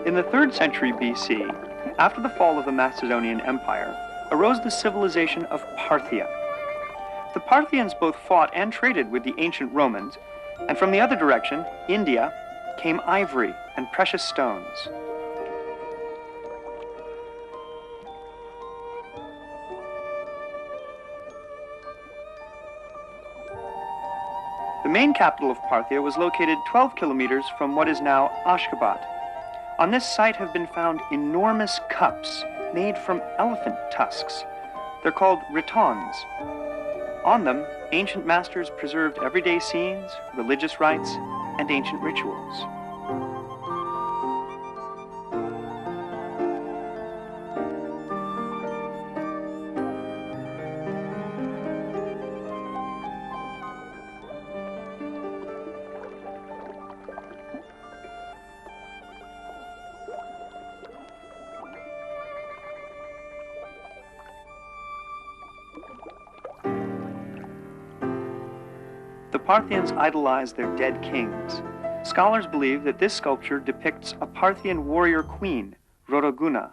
In the 3rd century BC, after the fall of the Macedonian Empire, arose the civilization of Parthia. The Parthians both fought and traded with the ancient Romans, and from the other direction, India, came ivory and precious stones. The main capital of Parthia was located 12 kilometers from what is now Ashgabat. On this site have been found enormous cups made from elephant tusks. They're called ritons. On them, ancient masters preserved everyday scenes, religious rites, and ancient rituals. The Parthians idolized their dead kings. Scholars believe that this sculpture depicts a Parthian warrior queen, Rodoguna.